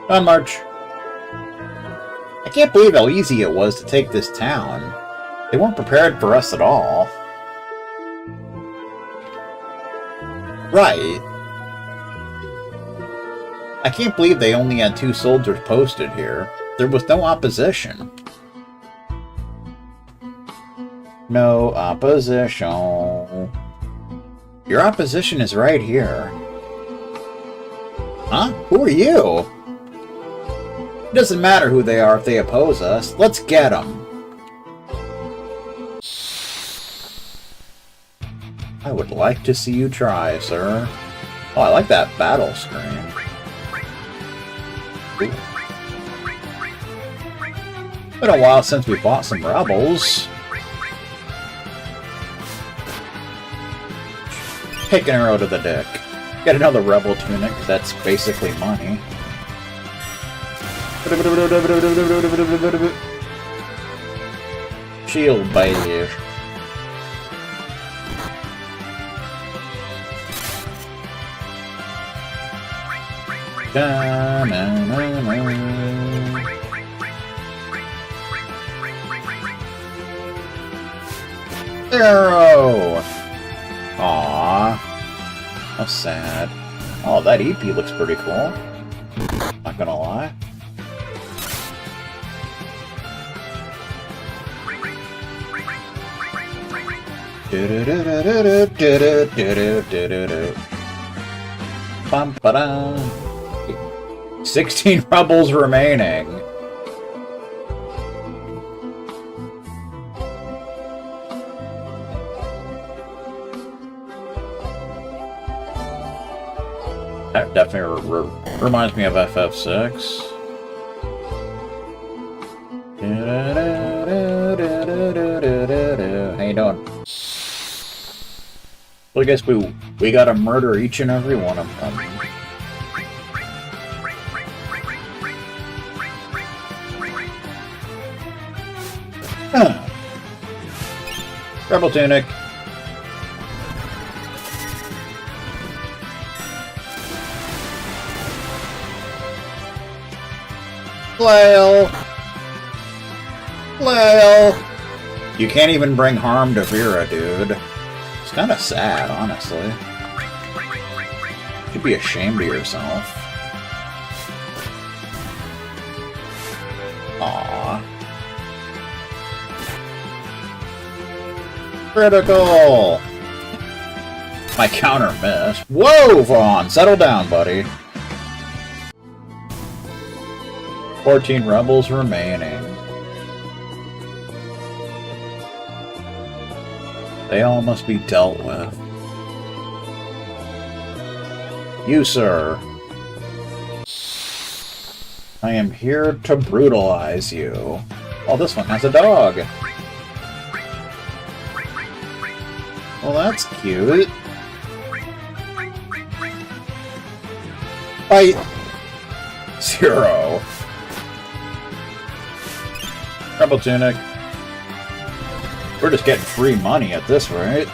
On march. I can't believe how easy it was to take this town. They weren't prepared for us at all. Right. I can't believe they only had 2 soldiers posted here. There was no opposition. No opposition. Your opposition is right here. Huh? Who are you? It doesn't matter who they are if they oppose us. Let's get them. I would like to see you try, sir. Oh, I like that battle screen. Ooh. Been a while since we fought some rebels. Take an arrow to the dick. Get another rebel tunic, that's basically money. Shield bash. Arrow! Aww. How sad. Oh, that EP looks pretty cool. Not gonna lie. Bum, ba-dum. 16 rebels remaining. That definitely reminds me of FF6. How you doing? Well, I guess we gotta murder each and every one of them. Huh. Rebel tunic. Flail! Flail! You can't even bring harm to Vera, dude. It's kind of sad, honestly. You should be ashamed of yourself. Aww. Critical! My counter missed. Whoa, Vaughn! Settle down, buddy. 14 rebels remaining. They all must be dealt with. You, sir. I am here to brutalize you. Oh, this one has a dog. Well, that's cute. Fight! 0. Rebel tunic. We're just getting free money at this rate.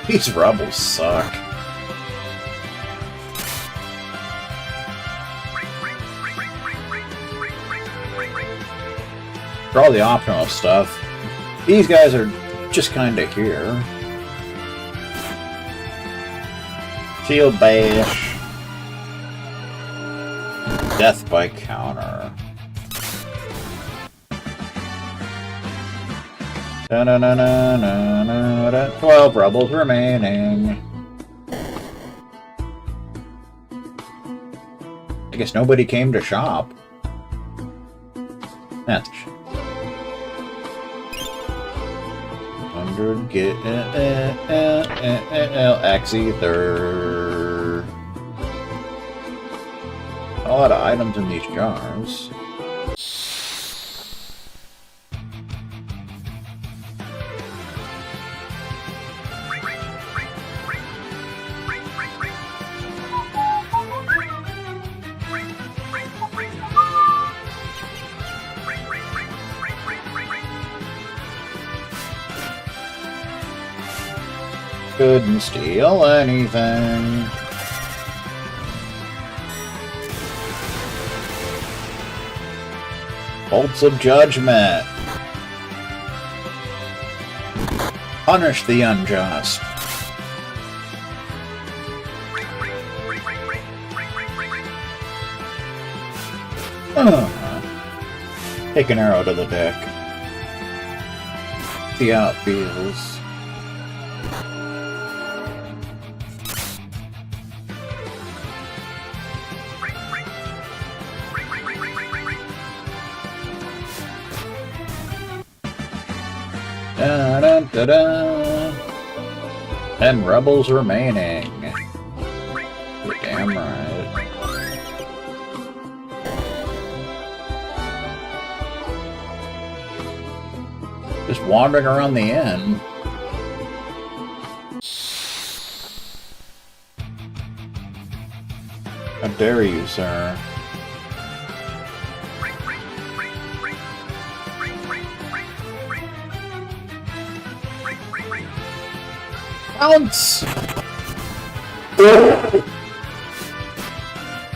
These rebels suck. For all the optional stuff, these guys are just kinda here. Shield bash. Death by counter. 12 rebels remaining. I guess nobody came to shop. That's a shame. 100 get X-Ether. A lot of items in these jars. Couldn't steal anything. Bolts of Judgment. Punish the unjust. Take an arrow to the dick. See how it feels. Da, da, da, da. 10 rebels remaining. You're damn right. Just wandering around the inn. How dare you, sir? Bounce!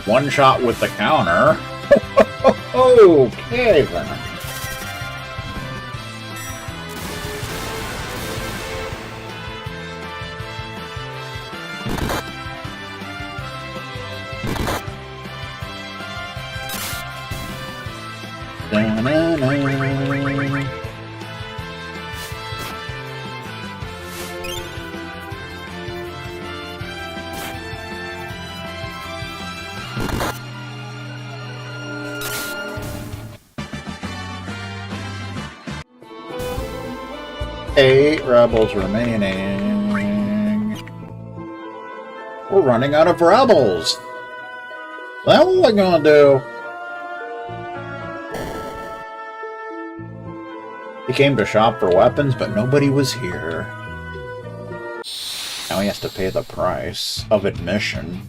One shot with the counter. Okay, then. Da-na-na. 8 rebels remaining. We're running out of rebels. That's what we're gonna do. He came to shop for weapons, but nobody was here. Now he has to pay the price of admission.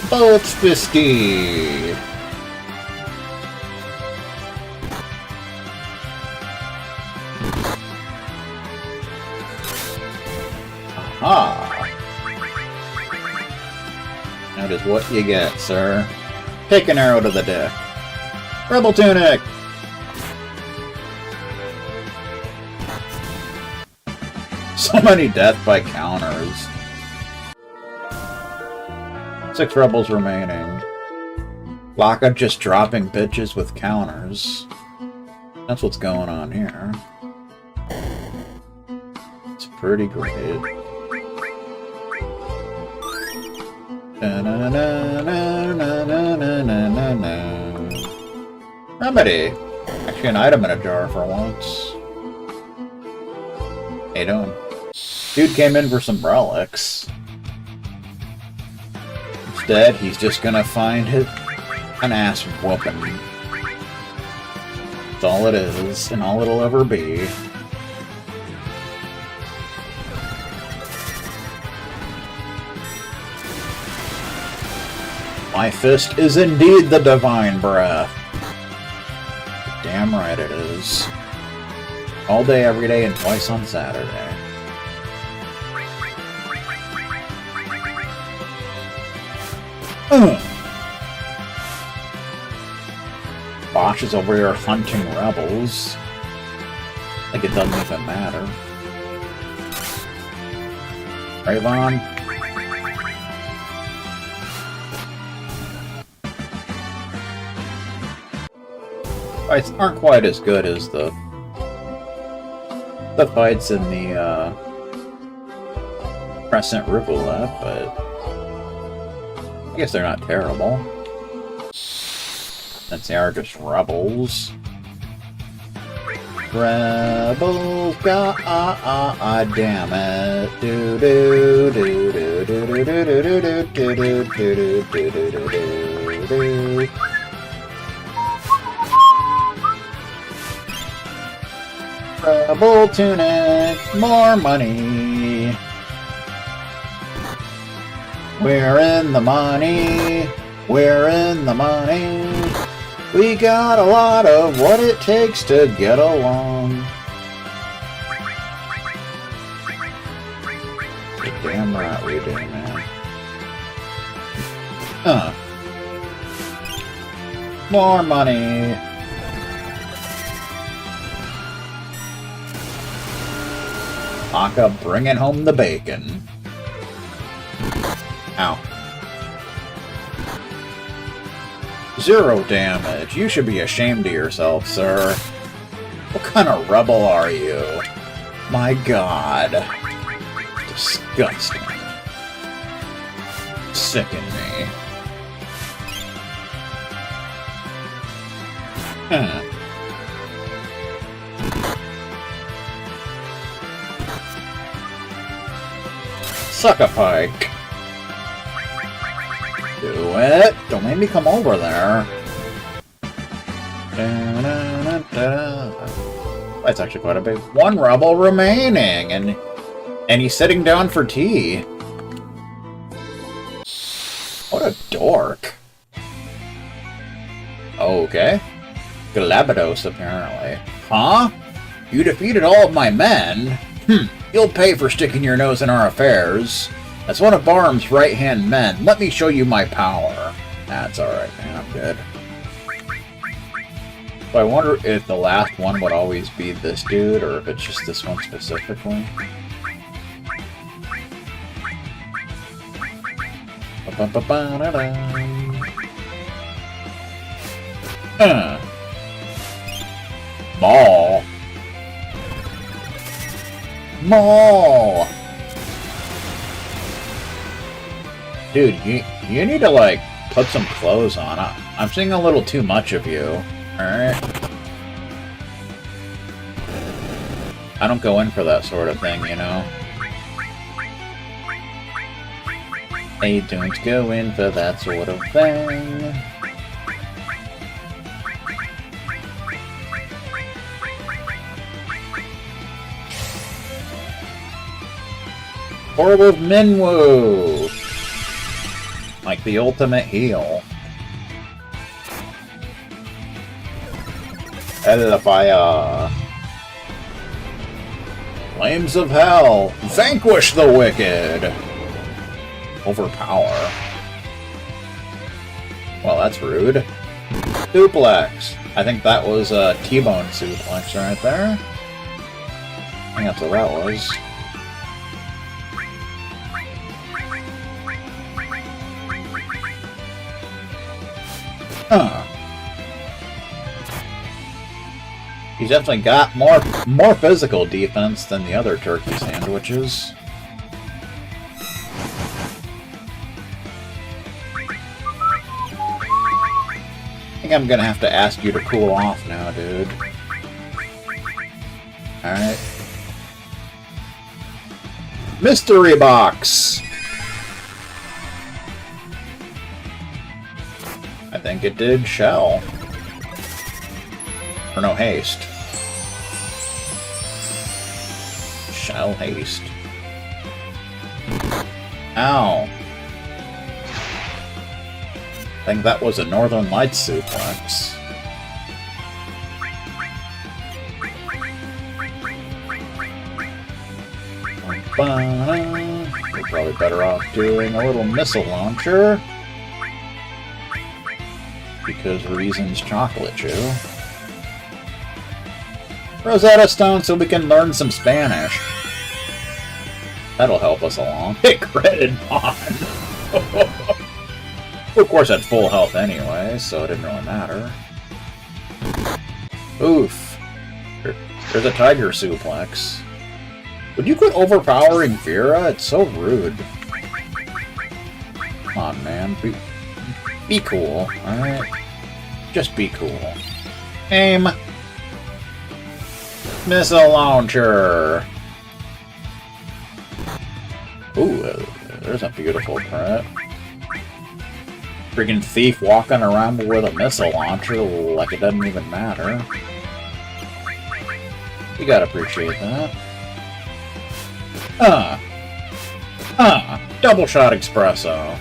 Bolts fisty. Aha! That is what you get, sir. Pick an arrow to the dick. Rebel tunic! So many death by counters. 6 rebels remaining. Laka just dropping bitches with counters. That's what's going on here. It's pretty great. Remedy! Actually an item in a jar for once. How you doing? Dude came in for some relics. Instead, he's just gonna find an ass whooping. That's all it is, and all it'll ever be. My fist is indeed the divine breath. Damn right it is. All day, every day, and twice on Saturday. Bosch is over here hunting rebels. Like it doesn't even matter. Right, Vaughn? Fights aren't quite as good as the fights in the Crescent Rivulet, but I guess they're not terrible. Since they are just rebels. Rebels, god damn it. Do do do do do do do do do do do do do do do. Rebel tunic, more money. We're in the money. We're in the money. We got a lot of what it takes to get along. You're damn right we do, man. More money. Aka bringing home the bacon. Ow. 0 damage. You should be ashamed of yourself, sir. What kind of rebel are you? My god. Disgusting. Sicken me. Suck a pike. Do it. Don't make me come over there. That's actually quite a big one rebel remaining, and he's sitting down for tea. What a dork. Okay. Galabados, apparently. Huh? You defeated all of my men? You'll pay for sticking your nose in our affairs. As one of Barham's right-hand men, let me show you my power. That's alright, man. I'm good. So I wonder if the last one would always be this dude, or if it's just this one specifically. Maul. Maul. Dude, you need to, like, put some clothes on. I'm seeing a little too much of you. Alright? I don't go in for that sort of thing, you know? I don't go in for that sort of thing. Orb of Minwoo! Like the ultimate heal. Hellfire. Flames of Hell. Vanquish the wicked. Overpower. Well, that's rude. Suplex. I think that was a T-bone suplex right there. I think that's what that was. Huh. He's definitely got more physical defense than the other turkey sandwiches. I think I'm gonna have to ask you to cool off now, dude. Alright. Mystery box! I think it did shell. Or no, haste. Shell haste. Ow. I think that was a Northern Lights suplex. We're probably better off doing a little missile launcher. Because reasons chocolate chew. Rosetta Stone so we can learn some Spanish. That'll help us along. Hit credit bond. Of course, at full health anyway, so it didn't really matter. Oof. There's a tiger suplex. Would you quit overpowering Vera? It's so rude. Come on, man. Be cool, alright? Just be cool. Aim! Missile launcher! Ooh, there's a beautiful crit. Freaking thief walking around with a missile launcher like it doesn't even matter. You gotta appreciate that. Double shot espresso.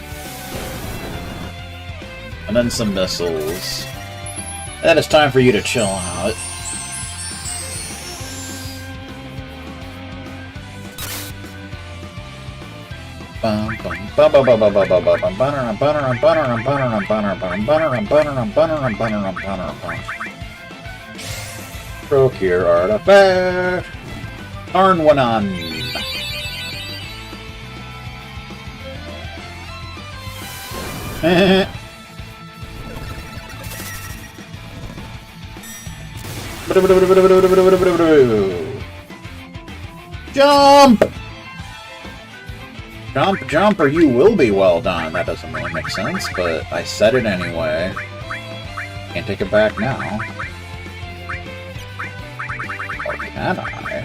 And then some missiles. Then it's time for you to chill out. Procure artifact. Arnwanan. Jump! Jump, jump, or you will be well done. That doesn't really make sense, but I said it anyway. Can't take it back now. Or can I?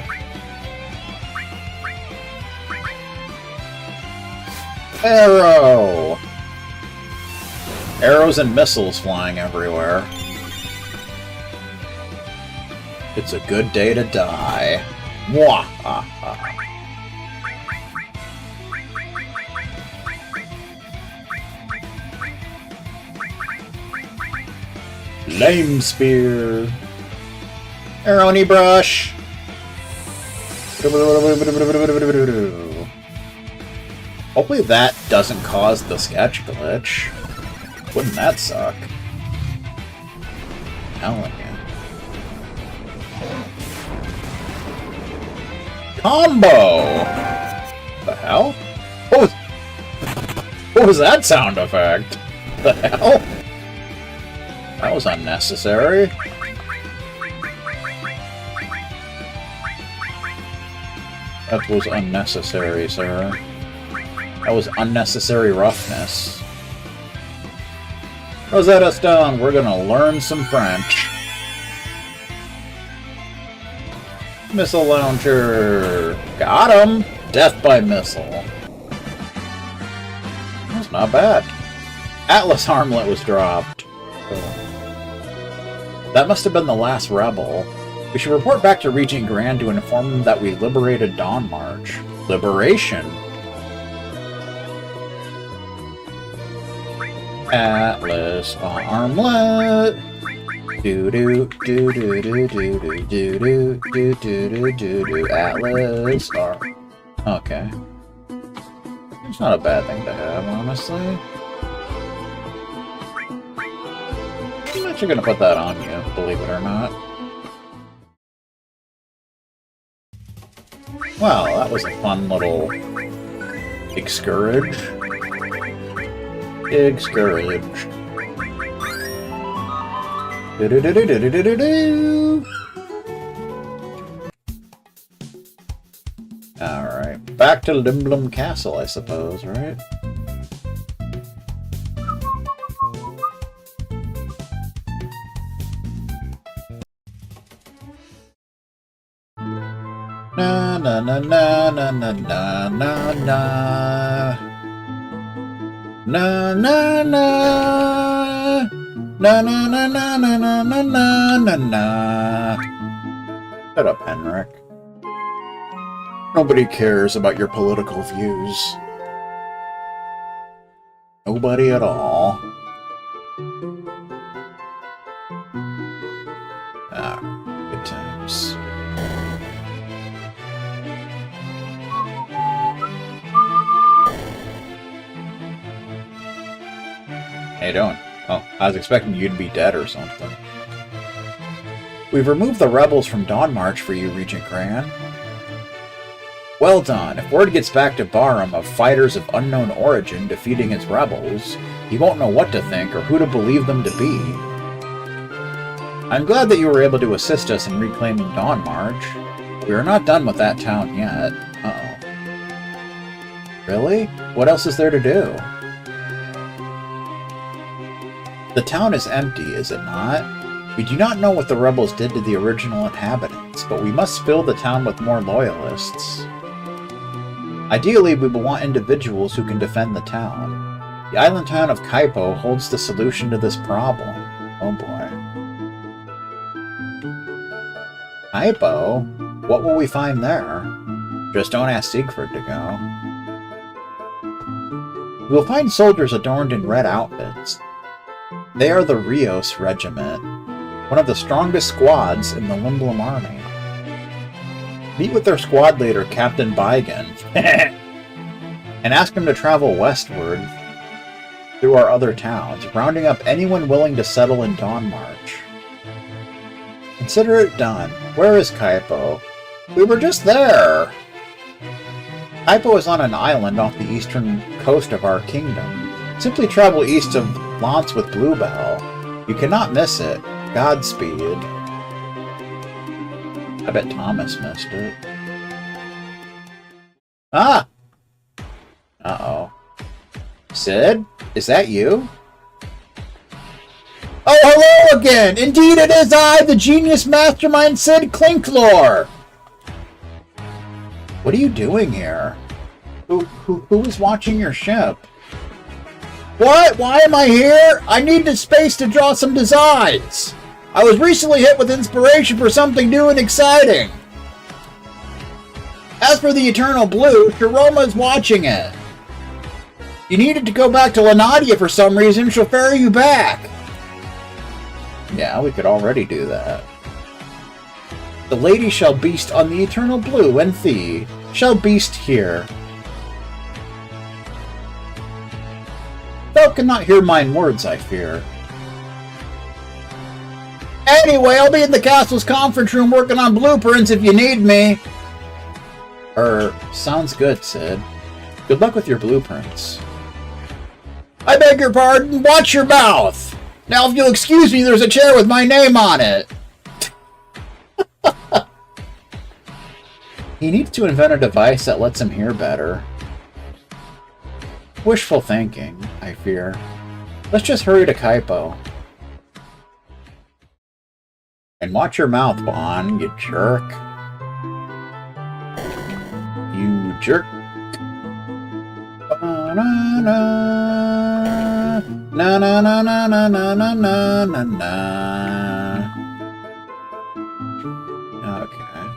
Arrow! Arrows and missiles flying everywhere. It's a good day to die. Mwahaha. Lame spear. Arrowny brush. Hopefully that doesn't cause the sketch glitch. Wouldn't that suck? Telling you. Combo! The hell? What was that sound effect? The hell? That was unnecessary. That was unnecessary, sir. That was unnecessary roughness. Rosetta Stone, we're gonna learn some French. Missile launcher. Got him! Death by missile. That's not bad. Atlas armlet was dropped. That must have been the last rebel. We should report back to Regent Grand to inform them that we liberated Dawn March. Liberation? Atlas armlet. Do do do do do do do do do do do do do Atlas arm. Okay. It's not a bad thing to have, honestly. I'm actually gonna put that on you, believe it or not. Wow, that was a fun little Excourage. Excourage. Alright, back to Limblum Castle, I suppose, right? Na na na na na na na na na na na na. Na na na na na na na na na na. Shut up, Henrik. Nobody cares about your political views. Nobody at all. Ah, good times. How you doing? Oh, I was expecting you to be dead or something. We've removed the rebels from Dawn March for you, Regent Gran. Well done. If word gets back to Barham of fighters of unknown origin defeating his rebels, he won't know what to think or who to believe them to be. I'm glad that you were able to assist us in reclaiming Dawn March. We are not done with that town yet. Uh-oh. Really? What else is there to do? The town is empty, is it not? We do not know what the rebels did to the original inhabitants, but we must fill the town with more loyalists. Ideally, we will want individuals who can defend the town. The island town of Kaipo holds the solution to this problem. Oh boy. Kaipo? What will we find there? Just don't ask Siegfried to go. You will find soldiers adorned in red outfits. They are the Rios Regiment, one of the strongest squads in the Limblum Army. Meet with their squad leader, Captain Bygan, and ask him to travel westward through our other towns, rounding up anyone willing to settle in Dawn March. Consider it done. Where is Kaipo? We were just there! Kaipo is on an island off the eastern coast of our kingdom. Simply travel east of Lance with Bluebell. You cannot miss it. Godspeed. I bet Thomas missed it. Ah! Uh-oh. Sid? Is that you? Oh, hello again! Indeed it is I, the genius mastermind Sid Clinklore! What are you doing here? Who is watching your ship? What? Why am I here? I needed space to draw some designs! I was recently hit with inspiration for something new and exciting! As for the Eternal Blue, Shiroma is watching it. You needed to go back to Lanadia for some reason, she'll ferry you back. Yeah, we could already do that. The lady shall beast on the Eternal Blue, and thee shall beast here. Thou cannot hear mine words, I fear. Anyway, I'll be in the castle's conference room working on blueprints if you need me. Sounds good, Sid. Good luck with your blueprints. I beg your pardon, watch your mouth! Now if you'll excuse me, there's a chair with my name on it. He needs to invent a device that lets him hear better. Wishful thinking, I fear. Let's just hurry to Kaipo. And watch your mouth, Bon, you jerk. You jerk. Na-na-na. Na-na-na-na-na-na-na-na-na. Okay.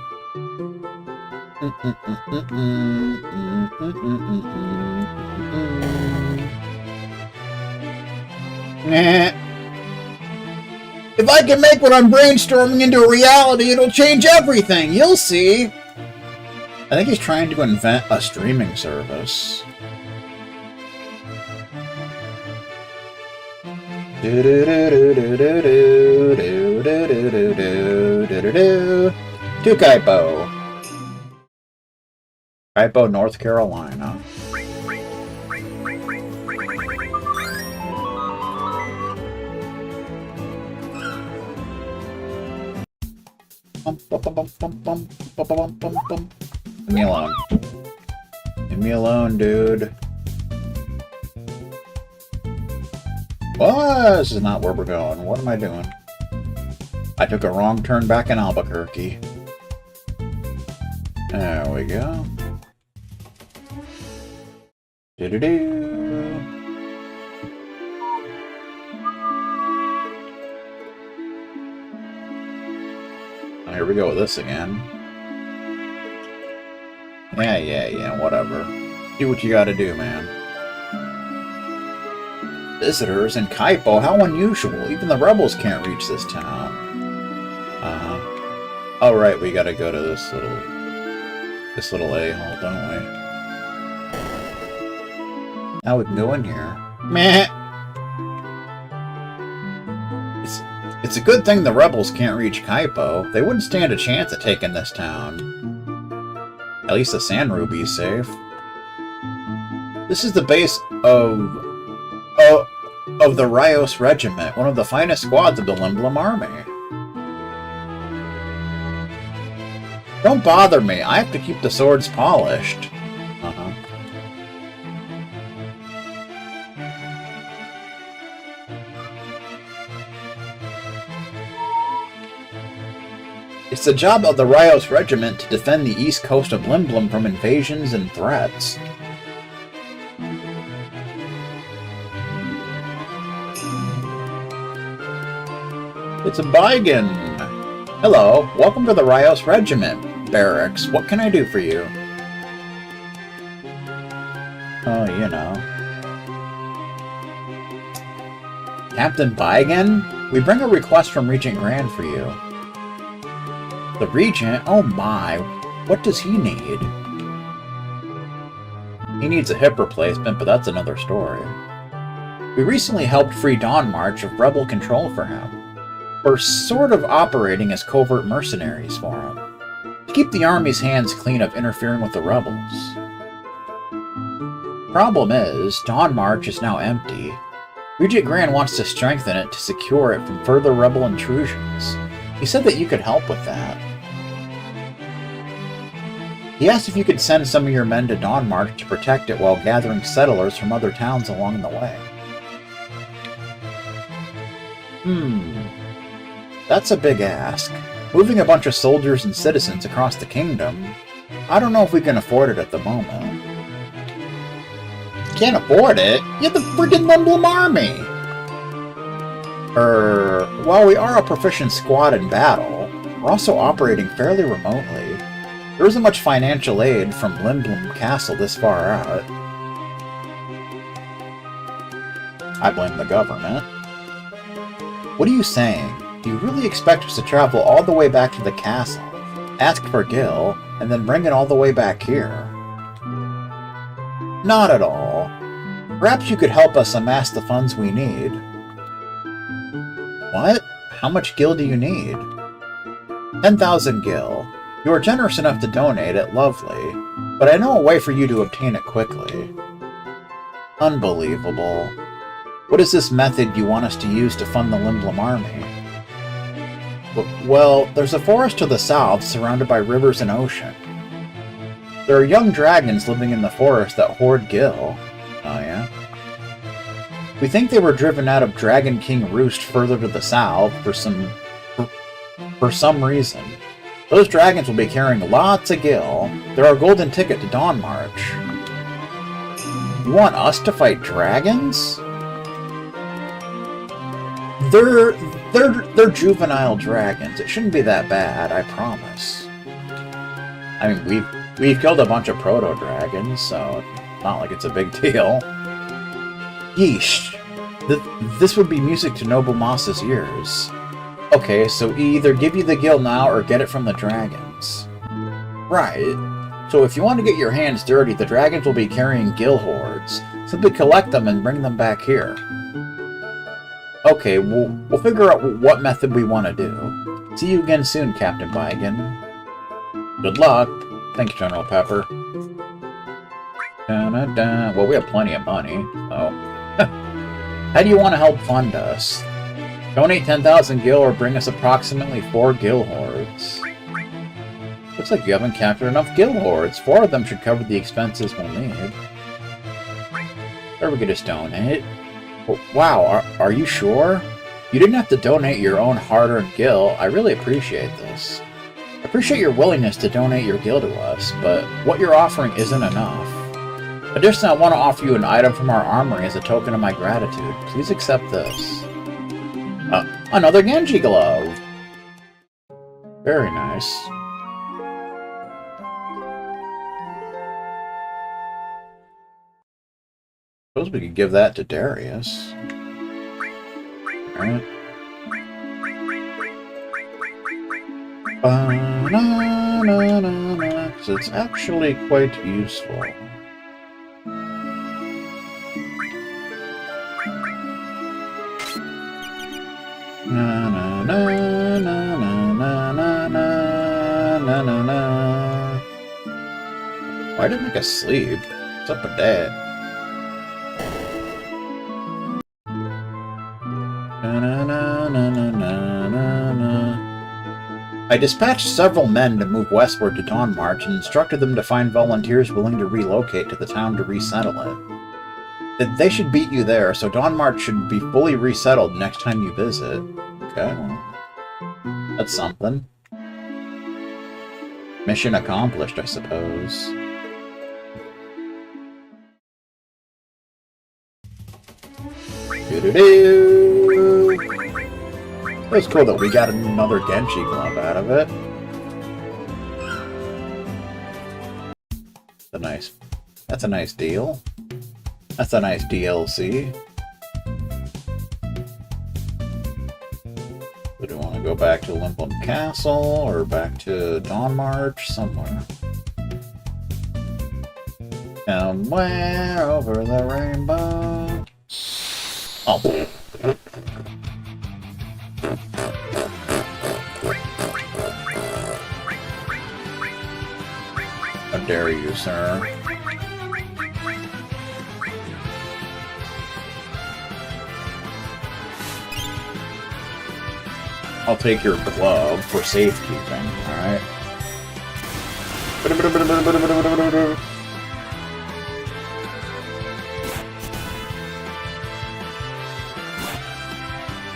If I can make what I'm brainstorming into a reality, it'll change everything. You'll see. I think he's trying to invent a streaming service. To Kaipo. Kaipo, North Carolina. Leave me alone. Leave me alone, dude. Well, this is not where we're going. What am I doing? I took a wrong turn back in Albuquerque. There we go. Do-do-do. Oh, here we go with this again. Yeah, whatever. Do what you gotta do, man. Visitors in Kaipo, how unusual. Even the rebels can't reach this town. Oh, right, we gotta go to this little a-hole, don't we? Now we can go in here. Meh! It's a good thing the rebels can't reach Kaipo. They wouldn't stand a chance at taking this town. At least the Sand Ruby's safe. This is the base of the Rios Regiment, one of the finest squads of the Limblum Army. Don't bother me, I have to keep the swords polished. It's the job of the Rios Regiment to defend the east coast of Limblum from invasions and threats. It's a Bygan! Hello, welcome to the Rios Regiment barracks. What can I do for you? Oh, you know. Captain Baigen? We bring a request from Regent Grand for you. The Regent? Oh my. What does he need? He needs a hip replacement, but that's another story. We recently helped free Dawn March of rebel control for him. We're sort of operating as covert mercenaries for him, to keep the army's hands clean of interfering with the rebels. Problem is, Dawn March is now empty. Regent Grand wants to strengthen it to secure it from further rebel intrusions. He said that you could help with that. He asked if you could send some of your men to Dawn March to protect it while gathering settlers from other towns along the way. That's a big ask. Moving a bunch of soldiers and citizens across the kingdom, I don't know if we can afford it at the moment. Can't afford it? You're the friggin' Emblem Army! While we are a proficient squad in battle, we're also operating fairly remotely. There isn't much financial aid from Limblum Castle this far out. I blame the government. What are you saying? Do you really expect us to travel all the way back to the castle, ask for Gil, and then bring it all the way back here? Not at all. Perhaps you could help us amass the funds we need. What? How much Gil do you need? 10,000 Gil. You are generous enough to donate it, lovely, but I know a way for you to obtain it quickly. Unbelievable. What is this method you want us to use to fund the Limblum army? Well, there's a forest to the south surrounded by rivers and ocean. There are young dragons living in the forest that hoard Gil. Oh yeah? We think they were driven out of Dragon King Roost further to the south for some reason. Those dragons will be carrying lots of Gil. They're our golden ticket to Dawn March. You want us to fight dragons? They're juvenile dragons. It shouldn't be that bad, I promise. I mean, we've killed a bunch of proto-dragons, so it's not like it's a big deal. Yeesh. This would be music to Noble Moss's ears. Okay, so either give you the Gil now or get it from the dragons. Right. So if you want to get your hands dirty, the dragons will be carrying Gil hordes. Simply collect them and bring them back here. Okay, we'll figure out what method we want to do. See you again soon, Captain Baigen. Good luck. Thanks, General Pepper. Well, we have plenty of money, so... How do you want to help fund us? Donate 10,000 Gil or bring us approximately 4 Gil hordes. Looks like you haven't captured enough Gil hordes. 4 of them should cover the expenses we'll need. Or we could just donate. Wow, are you sure? You didn't have to donate your own hard-earned Gil. I really appreciate this. I appreciate your willingness to donate your Gil to us, but what you're offering isn't enough. Additionally, I want to offer you an item from our armory as a token of my gratitude. Please accept this. Another Genji glove! Very nice. Suppose we could give that to Darius. Alright. Because it's actually quite useful. Na na na na na na na na na na. Why did it make us sleep? What's up with that? Na na na na na na na. I dispatched several men to move westward to Dawn March and instructed them to find volunteers willing to relocate to the town to resettle it. They should beat you there, so Dawn March should be fully resettled next time you visit. Okay, well, that's something. Mission accomplished, I suppose. Doo-doo-doo! It was cool that we got another Genji glove out of it. That's a nice deal. That's a nice DLC. go back to Limblin Castle, or back to Dawn March, somewhere. Somewhere over the rainbow. Oh. How dare you, sir? I'll take your glove for safekeeping, alright?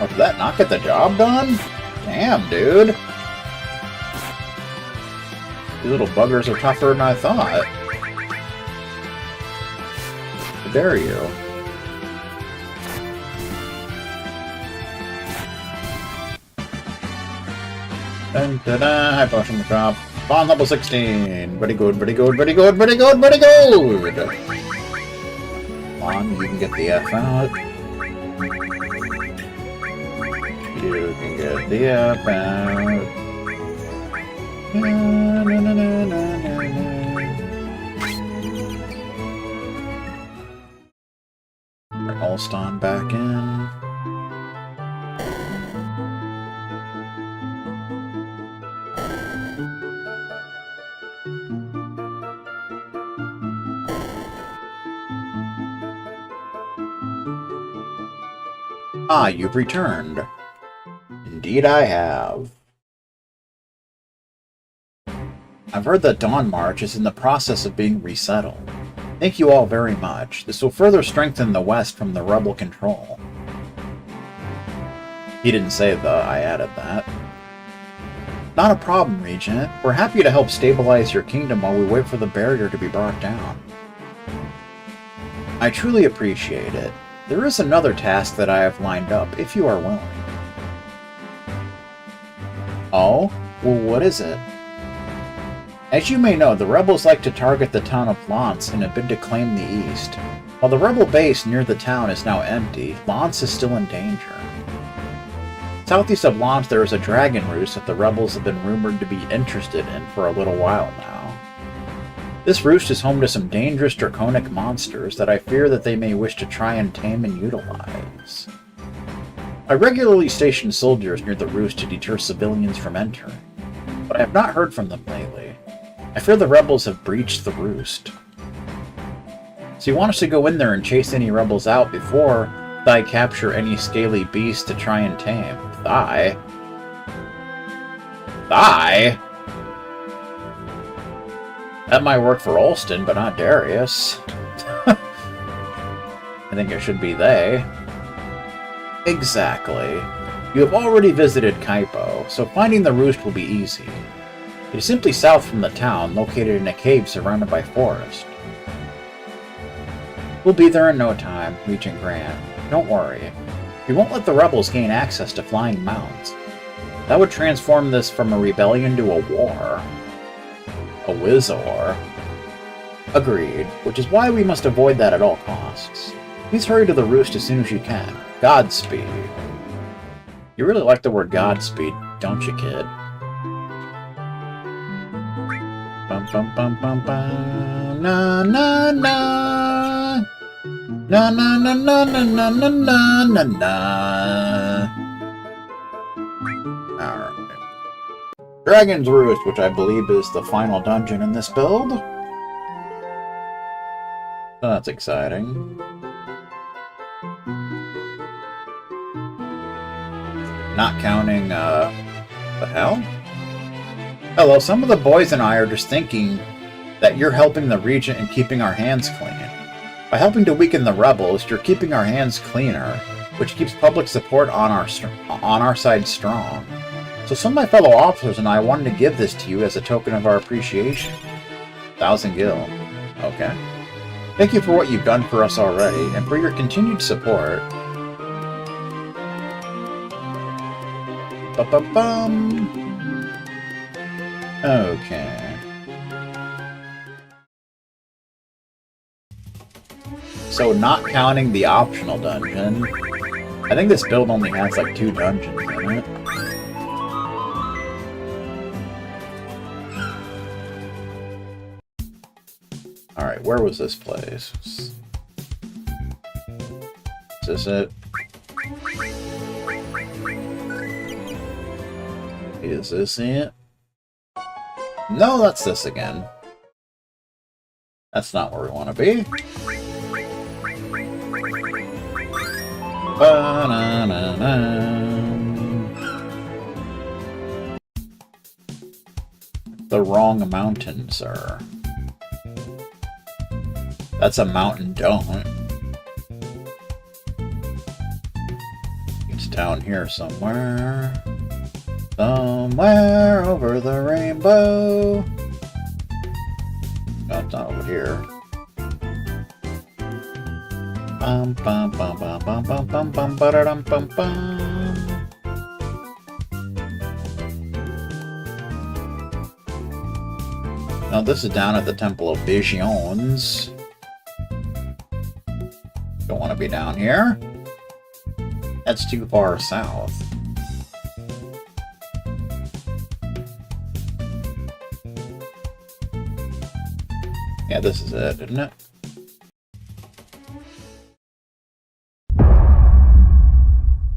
Oh, did that not get the job done? Damn, dude. These little buggers are tougher than I thought. How dare you? Dun, dun, dun. High potion the crop. Bond level 16. Very good, very good, very good, very good, very good! Come on, you can get the F out. You can get the F out. Na, na, na, na, na, na. Bring Olston back in. Ah, you've returned. Indeed I have. I've heard that Dawn March is in the process of being resettled. Thank you all very much. This will further strengthen the West from the rebel control. He didn't say the, I added that. Not a problem, Regent. We're happy to help stabilize your kingdom while we wait for the barrier to be brought down. I truly appreciate it. There is another task that I have lined up, if you are willing. Oh? Well, what is it? As you may know, the rebels like to target the town of Lance in a bid to claim the East. While the rebel base near the town is now empty, Lance is still in danger. Southeast of Lance there is a dragon roost that the rebels have been rumored to be interested in for a little while now. This roost is home to some dangerous draconic monsters that I fear that they may wish to try and tame and utilize. I regularly station soldiers near the roost to deter civilians from entering, but I have not heard from them lately. I fear the rebels have breached the roost. So you want us to go in there and chase any rebels out before I capture any scaly beast to try and tame. Thigh? That might work for Olston, but not Darius. I think it should be they. Exactly. You have already visited Kaipo, so finding the roost will be easy. It is simply south from the town, located in a cave surrounded by forest. We'll be there in no time, Regent Grant. Don't worry. We won't let the rebels gain access to flying mounts. That would transform this from a rebellion to a war. A Wizor. Agreed, which is why we must avoid that at all costs. Please hurry to the roost as soon as you can. Godspeed. You really like the word Godspeed, don't you, kid? Bum bum bum bum bum. Na na na. Na na na na na na na na na na. Alright. Dragon's Roost, which I believe is the final dungeon in this build. So that's exciting. Not counting, the hell? Hello, some of the boys and I are just thinking that you're helping the Regent and keeping our hands clean. By helping to weaken the rebels, you're keeping our hands cleaner, which keeps public support on our side strong. So some of my fellow officers and I wanted to give this to you as a token of our appreciation. 1,000 gil. Okay. Thank you for what you've done for us already, and for your continued support. Ba-ba-bum. Okay. So not counting the optional dungeon, I think this build only has like 2 dungeons in it. Alright, where was this place? Is this it? Is this it? No, that's this again. That's not where we want to be. The wrong mountain, sir. That's a mountain don't. It's down here somewhere. Somewhere over the rainbow. No, it's not over here. Bum bum bum bum bum bum bum bum ba-da-dum bum bum. Now this is down at the Temple of Visions. Don't want to be down here. That's too far south. Yeah, this is it, isn't it?